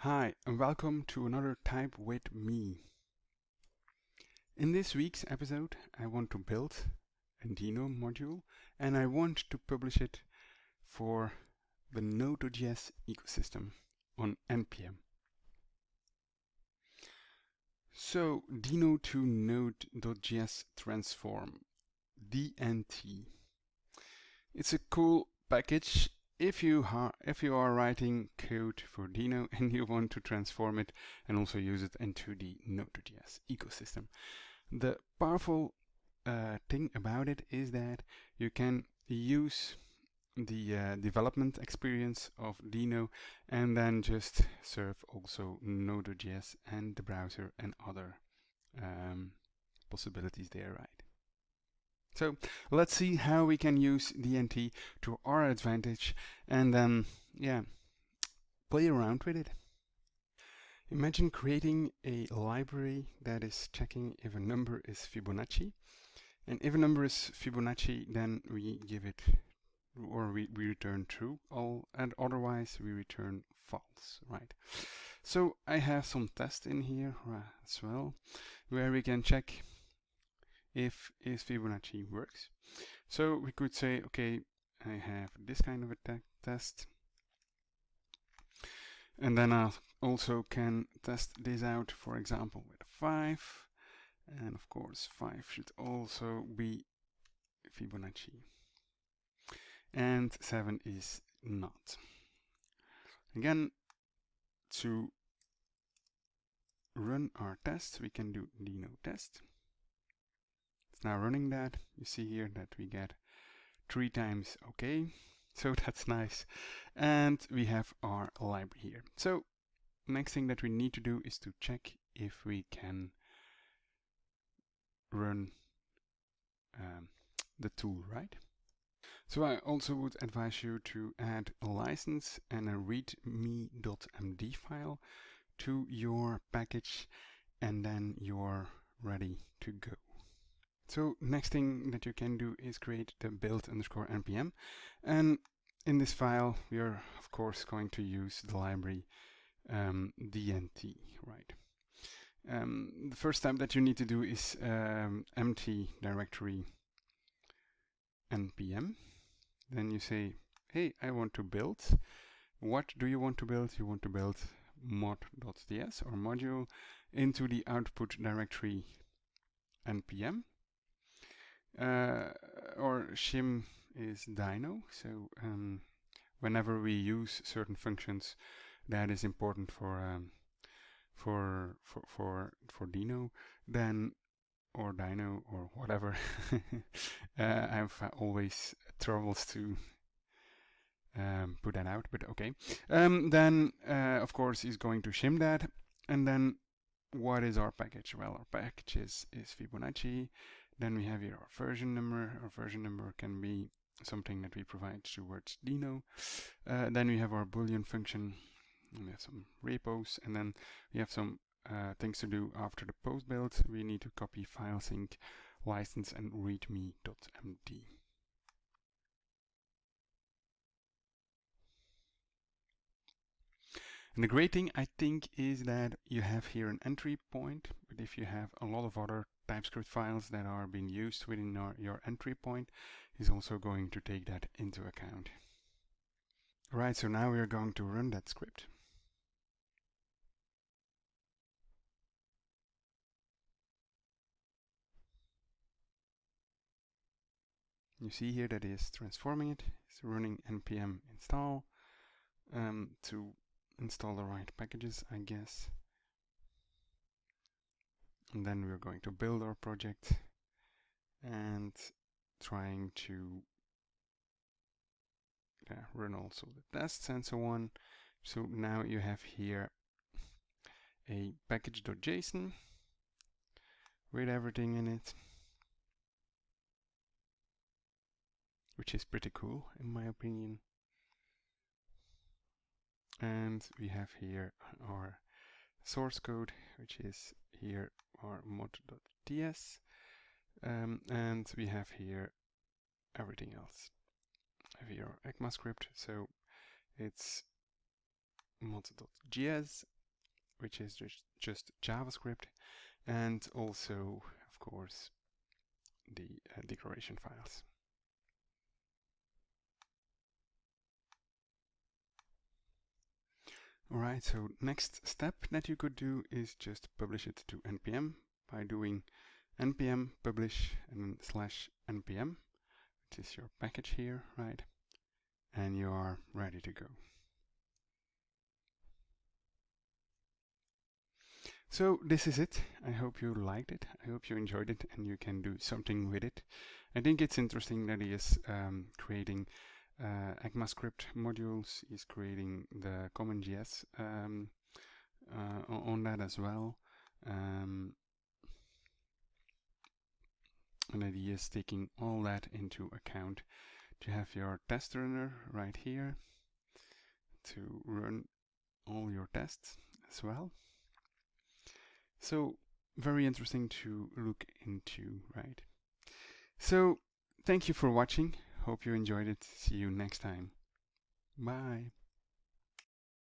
Hi, and welcome to another Type with Me. In this week's episode, I want to build a deno module and I want to publish it for the node.js ecosystem on npm. So, deno to node.js transform, DNT. It's a cool package if you are writing code for deno and you want to transform it and also use it into the node.js ecosystem. The powerful thing about it is that you can use the development experience of deno and then just serve also node.js and the browser and other possibilities there, right? So let's see how we can use DNT to our advantage and then, play around with it. Imagine creating a library that is checking if a number is Fibonacci. And if a number is Fibonacci, then we give it, or we return true, and otherwise we return false, right? So I have some tests in here as well, where we can check if Fibonacci works. So we could say, okay, I have this kind of a test. And then I also can test this out, for example, with 5. And of course, 5 should also be Fibonacci. And 7 is not. Again, to run our test, we can do deno test. It's now running that. You see here that we get 3 times OK. So that's nice. And we have our library here. So next thing that we need to do is to check if we can run the tool, right? So I also would advise you to add a license and a readme.md file to your package, and then you're ready to go. So next thing that you can do is create the build_npm, and in this file we are of course going to use the library dnt, right? The first step that you need to do is empty directory npm. Then you say, hey, I want to build. What do you want to build? You want to build mod.js or module into the output directory npm. Or shim is deno. So whenever we use certain functions, that is important for deno, then or dino or whatever. I've always troubles to put that out, but okay. Then of course is going to shim that, and then what is our package? Well, our package is Fibonacci. Then we have here our version number. Our version number can be something that we provide towards deno. Then we have our boolean function. And we have some repos, and then we have some things to do after the post build. We need to copy file sync, license, and readme.md. And the great thing, I think, is that you have here an entry point, but if you have a lot of other TypeScript files that are being used within your entry point, is also going to take that into account. Right, so now we are going to run that script. You see here that is transforming it. It's running npm install to install the right packages, I guess. And then we're going to build our project and trying to run also the tests and so on. So now you have here a package.json with everything in it, which is pretty cool in my opinion. And we have here our source code, which is here our mod.js, and we have here everything else. I have here our ECMAScript, so it's node.js, which is just JavaScript, and also, of course, the declaration files. Alright, so next step that you could do is just publish it to npm by doing npm publish and then /npm, which is your package here, right? And you are ready to go. So this is it. I hope you liked it. I hope you enjoyed it and you can do something with it. I think it's interesting that he is creating ECMAScript modules. He's creating the CommonJS on that as well. And that he is taking all that into account to have your test runner right here to run all your tests as well. So very interesting to look into, right? So thank you for watching. Hope you enjoyed it. See you next time. Bye.